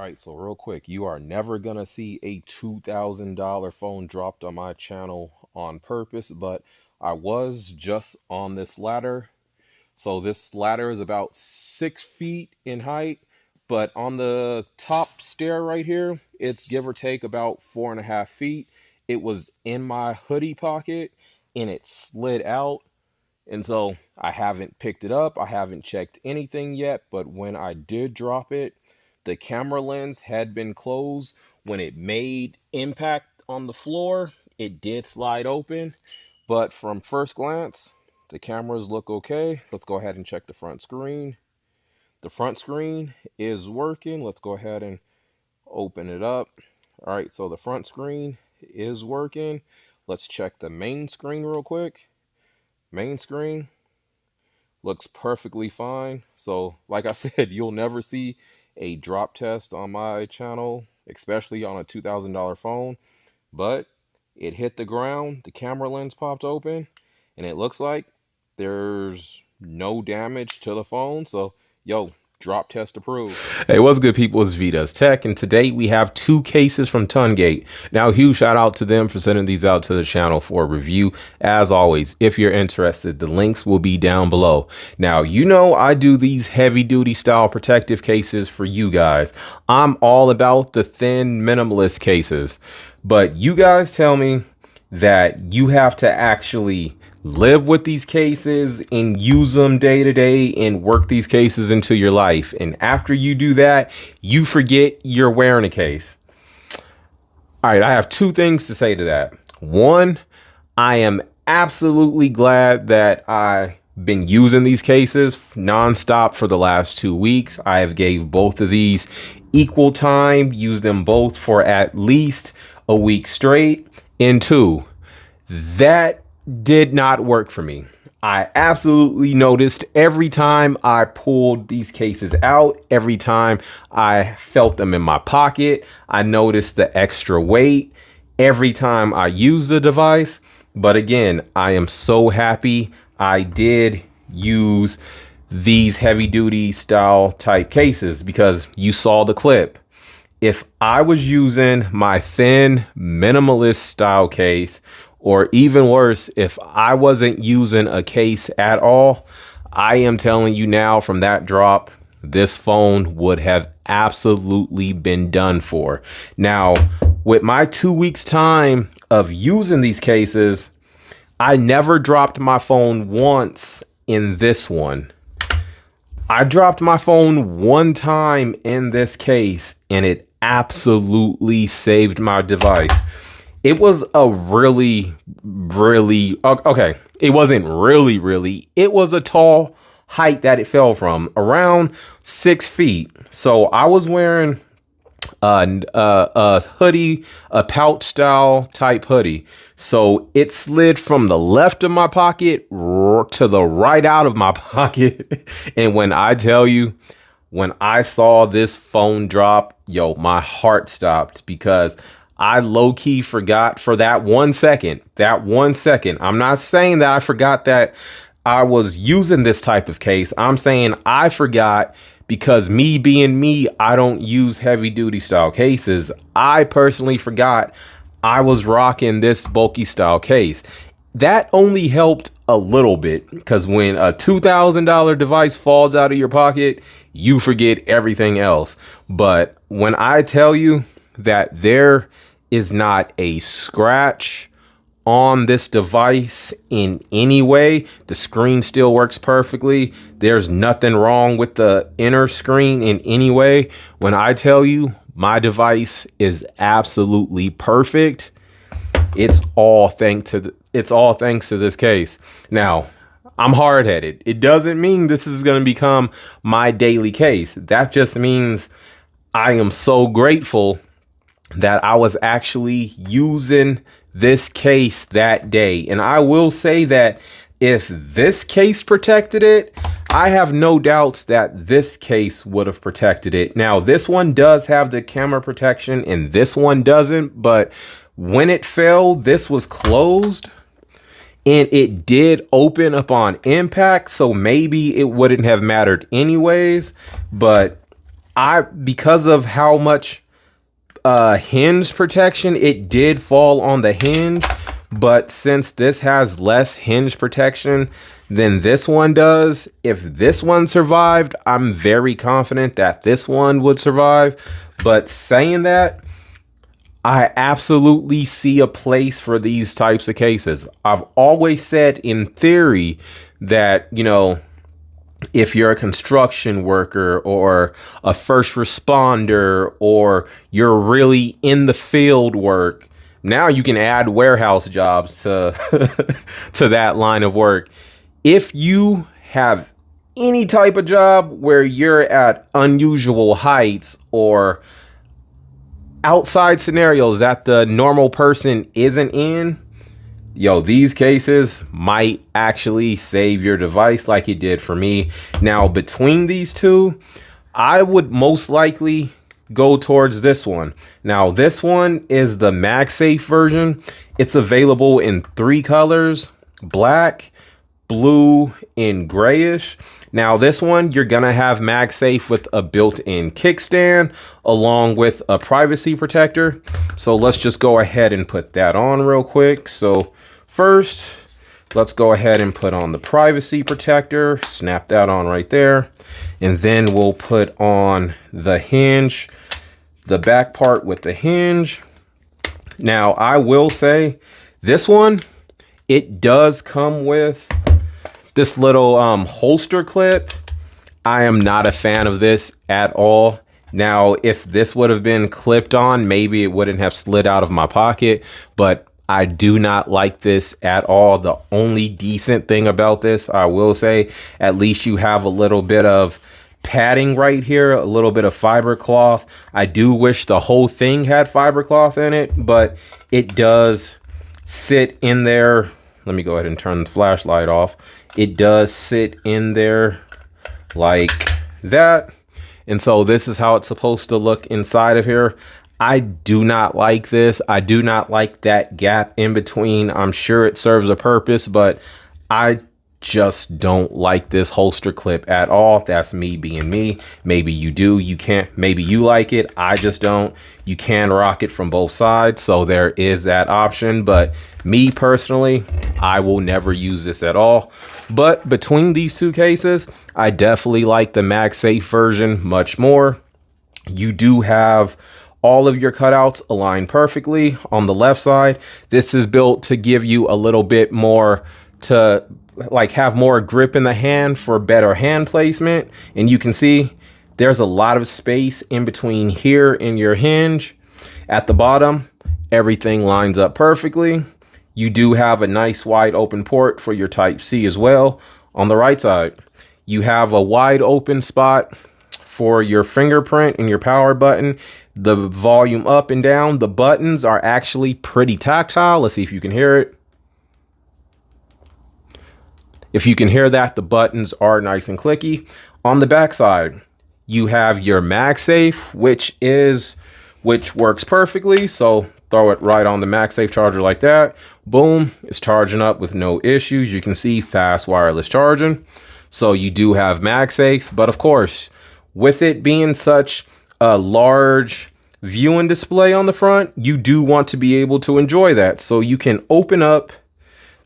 All right, so real quick, you are never gonna see a $2,000 phone dropped on my channel on purpose, but I was just on this ladder. So this ladder is about 6 feet in height, but on the top stair right here, it's give or take about 4.5 feet. It was in my hoodie pocket and it slid out. And so I haven't picked it up. I haven't checked anything yet, but when I did drop it, the camera lens had been closed. When it made impact on the floor, it did slide open. But from first glance, the cameras look okay. Let's go ahead and check the front screen. The front screen is working. Let's go ahead and open it up. All right, so the front screen is working. Let's check the main screen real quick. Main screen looks perfectly fine. So like I said, you'll never see a drop test on my channel, especially on a $2,000 phone, but it hit the ground, the camera lens popped open, and it looks like there's no damage to the phone. So yo, drop test approved. Hey, what's good, people? It's Vito's Tech, and today we have two cases from Tungate. Now, huge shout out to them for sending these out to the channel for a review. As always, if you're interested, the links will be down below. Now, you know I do these heavy-duty style protective cases for you guys. I'm all about the thin minimalist cases, but you guys tell me that you have to actually live with these cases and use them day to day and work these cases into your life. And after you do that, you forget you're wearing a case. All right, I have two things to say to that. One, I am absolutely glad that I've been using these cases nonstop for the last 2 weeks. I have gave both of these equal time, used them both for at least a week straight. And two, that did not work for me. I absolutely noticed every time I pulled these cases out, every time I felt them in my pocket, I noticed the extra weight every time I used the device. But again, I am so happy I did use these heavy duty style type cases, because you saw the clip. If I was using my thin minimalist style case, or even worse, if I wasn't using a case at all, I am telling you now, from that drop, this phone would have absolutely been done for. Now, with my 2 weeks time of using these cases, I never dropped my phone once in this one. I dropped my phone one time in this case, and it absolutely saved my device. It was a really, okay, it wasn't really, it was a tall height that it fell from, around 6 feet. So I was wearing a hoodie, a pouch style type hoodie. So it slid from the left of my pocket to the right out of my pocket. And when I tell you, when I saw this phone drop, yo, my heart stopped, because I low-key forgot for that 1 second. That 1 second. I'm not saying that I forgot that I was using this type of case. I'm saying I forgot because, me being me, I don't use heavy-duty style cases. I personally forgot I was rocking this bulky style case. That only helped a little bit, because when a $2,000 device falls out of your pocket, you forget everything else. But when I tell you that there is not a scratch on this device in any way, the screen still works perfectly, there's nothing wrong with the inner screen in any way. When I tell you my device is absolutely perfect, it's all thanks to this case. Now, I'm hard-headed. It doesn't mean this is going to become my daily case. That just means I am so grateful that I was actually using this case that day. And I will say that if this case protected it, I have no doubts that this case would have protected it. Now, this one does have the camera protection and this one doesn't, but when it fell, this was closed and it did open upon impact. So maybe it wouldn't have mattered anyways, but Because of how much hinge protection, it did fall on the hinge, but since this has less hinge protection than this one does, if this one survived, I'm very confident that this one would survive. But saying that, I absolutely see a place for these types of cases. I've always said in theory that, you know, if you're a construction worker or a first responder or you're really in the field work, now you can add warehouse jobs to to that line of work. If you have any type of job where you're at unusual heights or outside scenarios that the normal person isn't in, yo, these cases might actually save your device like it did for me. Now, between these two, I would most likely go towards this one. Now, this one is the MagSafe version. It's available in 3 colors: black, blue, and grayish. Now, this one, you're going to have MagSafe with a built-in kickstand along with a privacy protector. So let's just go ahead and put that on real quick. So first, let's go ahead and put on the privacy protector. Snap that on right there. And then we'll put on the hinge, the back part with the hinge. Now, I will say this one, it does come with this little holster clip. I am not a fan of this at all. Now, if this would have been clipped on, maybe it wouldn't have slid out of my pocket, but I do not like this at all. The only decent thing about this, I will say, at least you have a little bit of padding right here, a little bit of fiber cloth. I do wish the whole thing had fiber cloth in it, but it does sit in there. Let me go ahead and turn the flashlight off. It does sit in there like that. And so this is how it's supposed to look inside of here. I do not like this. I do not like that gap in between. I'm sure it serves a purpose, but I just don't like this holster clip at all. That's me being me. Maybe you do, you can't, maybe you like it. I just don't. You can rock it from both sides, so there is that option, but me personally, I will never use this at all. But between these two cases, I definitely like the MagSafe version much more. You do have all of your cutouts aligned perfectly on the left side. This is built to give you a little bit more, to like have more grip in the hand for better hand placement. And you can see there's a lot of space in between here and your hinge. At the bottom, everything lines up perfectly. You do have a nice wide open port for your Type-C as well. On the right side, you have a wide open spot for your fingerprint and your power button. The volume up and down, the buttons are actually pretty tactile. Let's see if you can hear it. If you can hear that, the buttons are nice and clicky. On the back side, you have your MagSafe, which works perfectly. So throw it right on the MagSafe charger like that. Boom, it's charging up with no issues. You can see fast wireless charging. So you do have MagSafe, but of course, with it being such a large viewing display on the front, you do want to be able to enjoy that. So you can open up,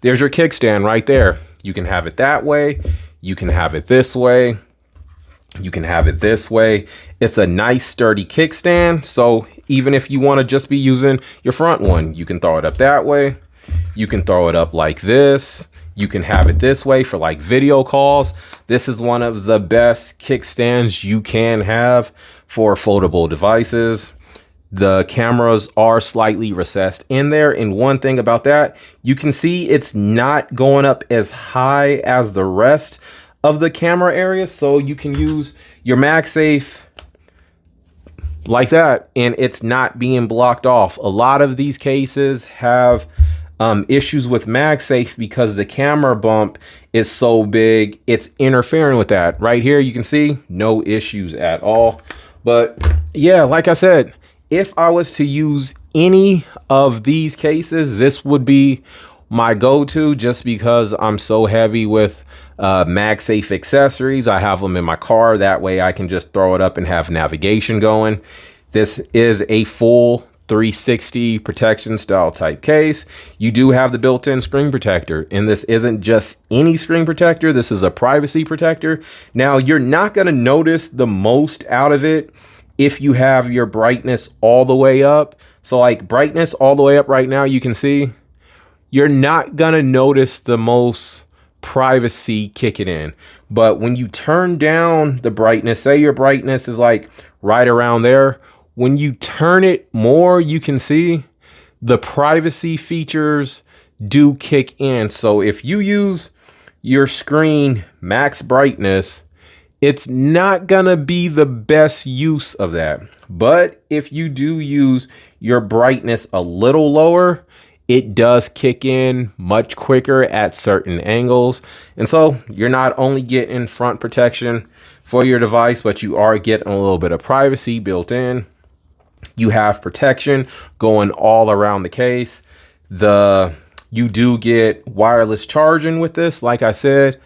there's your kickstand right there. You can have it that way. You can have it this way. You can have it this way. It's a nice sturdy kickstand. So even if you want to just be using your front one, you can throw it up that way. You can throw it up like this. You can have it this way for like video calls. This is one of the best kickstands you can have for foldable devices. The cameras are slightly recessed in there. And one thing about that, you can see it's not going up as high as the rest of the camera area. So you can use your MagSafe like that and it's not being blocked off. A lot of these cases have issues with MagSafe because the camera bump is so big, it's interfering with that. Right here, you can see no issues at all. But yeah, like I said, if I was to use any of these cases, this would be my go-to just because I'm so heavy with MagSafe accessories. I have them in my car. That way I can just throw it up and have navigation going. This is a full 360 protection style type case. You do have the built-in screen protector, and this isn't just any screen protector. This is a privacy protector. Now, you're not going to notice the most out of it if you have your brightness all the way up. So like brightness all the way up right now, you can see you're not going to notice the most privacy kicking in. But when you turn down the brightness, say your brightness is like right around there, when you turn it more, you can see the privacy features do kick in. So if you use your screen max brightness, it's not gonna be the best use of that. But if you do use your brightness a little lower, it does kick in much quicker at certain angles. And so you're not only getting front protection for your device, but you are getting a little bit of privacy built in. You have protection going all around the case. You do get wireless charging with this, like I said.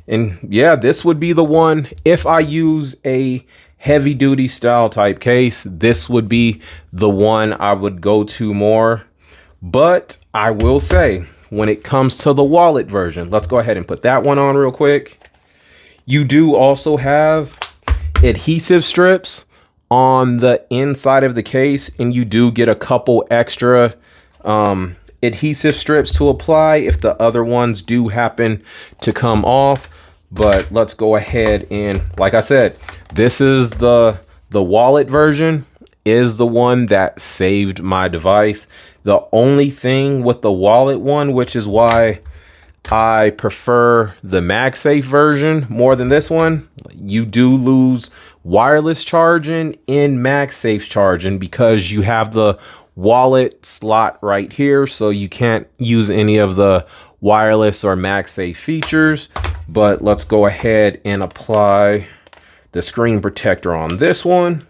And yeah, this would be the one. If I use a heavy duty style type case, this would be the one I would go to more. But I will say, when it comes to the wallet version, let's go ahead and put that one on real quick. You do also have adhesive strips on the inside of the case, and you do get a couple extra adhesive strips to apply if the other ones do happen to come off. But let's go ahead and, like I said, this is the wallet version is the one that saved my device. The only thing with the wallet one, which is why I prefer the MagSafe version more than this one, you do lose wireless charging in MagSafe charging because you have the wallet slot right here, so you can't use any of the wireless or MagSafe features. But let's go ahead and apply the screen protector on this one,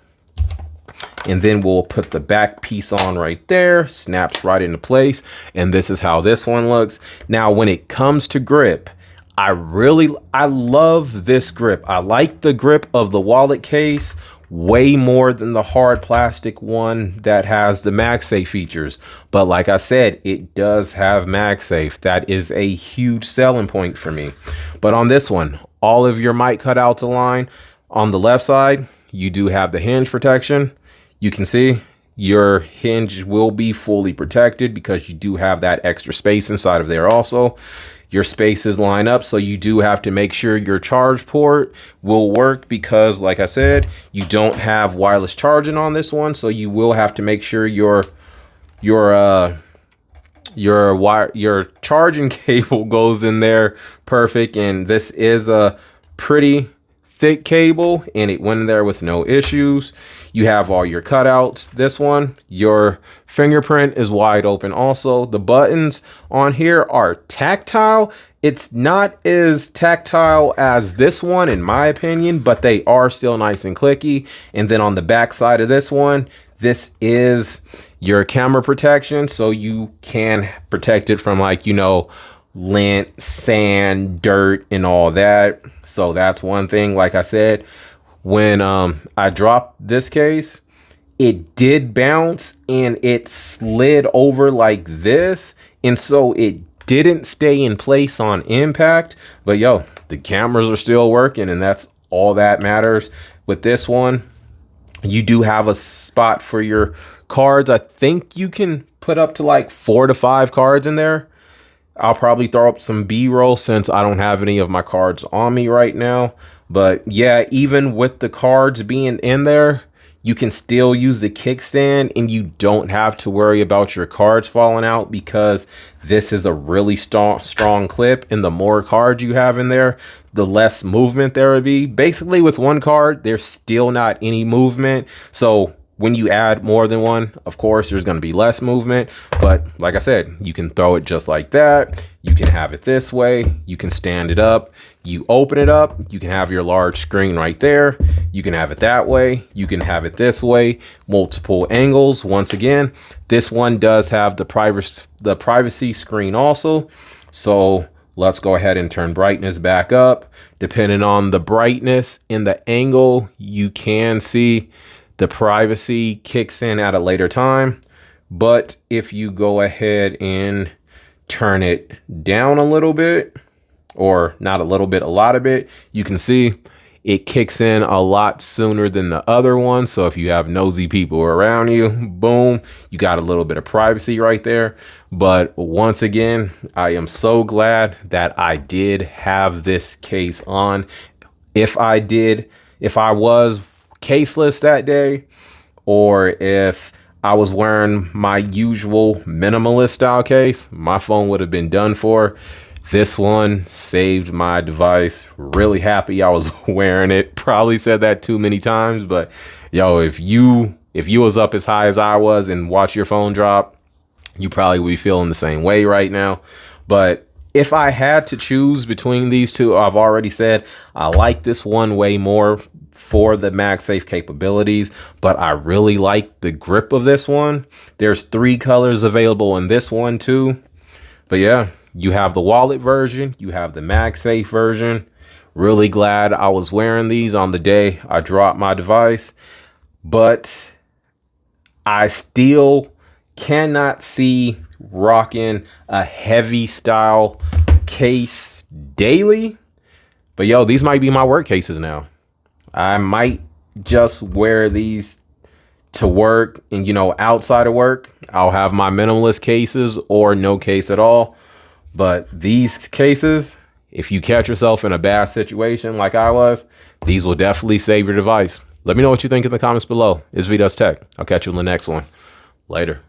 and then we'll put the back piece on right there. Snaps right into place, and this is how this one looks. Now, when it comes to grip, I love this grip. I like the grip of the wallet case way more than the hard plastic one that has the MagSafe features. But like I said, it does have MagSafe. That is a huge selling point for me. But on this one, all of your mic cutouts align. On the left side, you do have the hinge protection. You can see your hinge will be fully protected because you do have that extra space inside of there also. Your spaces line up, so you do have to make sure your charge port will work because, like I said, you don't have wireless charging on this one, so you will have to make sure your charging cable goes in there perfect. And this is a pretty thick cable, and it went in there with no issues. You have all your cutouts. This one, your fingerprint is wide open also. The buttons on here are tactile. It's not as tactile as this one in my opinion, but they are still nice and clicky. And then on the back side of this one, this is your camera protection, so you can protect it from, like, you know, lint, sand, dirt, and all that. So that's one thing. Like I said, when I dropped this case, it did bounce and it slid over like this, and so it didn't stay in place on impact. But yo, the cameras are still working, and that's all that matters. With this one, you do have a spot for your cards. I think you can put up to like 4 to 5 cards in there. I'll probably throw up some B-roll since I don't have any of my cards on me right now. But yeah, even with the cards being in there, you can still use the kickstand, and you don't have to worry about your cards falling out because this is a really strong clip, and the more cards you have in there, the less movement there would be. Basically, with one card, there's still not any movement. So when you add more than one, of course, there's going to be less movement. But like I said, you can throw it just like that. You can have it this way. You can stand it up. You open it up. You can have your large screen right there. You can have it that way. You can have it this way. Multiple angles. Once again, this one does have the privacy screen also. So Let's go ahead and turn brightness back up. Depending on the brightness and the angle, you can see the privacy kicks in at a later time. But if you go ahead and turn it down a little bit, or not a little bit, a lot of it, you can see it kicks in a lot sooner than the other one. So if you have nosy people around you, boom, you got a little bit of privacy right there. But once again, I am so glad that I did have this case on. If I was caseless that day, or if I was wearing my usual minimalist style case, my phone would have been done for. This one saved my device. Really happy I was wearing it. Probably said that too many times, but yo, if you was up as high as I was and watch your phone drop, you probably would be feeling the same way right now. But if I had to choose between these two, I've already said I like this one way more for the MagSafe capabilities, but I really like the grip of this one. There's 3 colors available in this one too. But yeah, you have the wallet version, you have the MagSafe version. Really glad I was wearing these on the day I dropped my device, but I still cannot see rocking a heavy style case daily. But yo, these might be my work cases now. I might just wear these to work, and outside of work, I'll have my minimalist cases or no case at all. But these cases, if you catch yourself in a bad situation like I was, these will definitely save your device. Let me know what you think in the comments below. It's V Does Tech. I'll catch you in the next one. Later.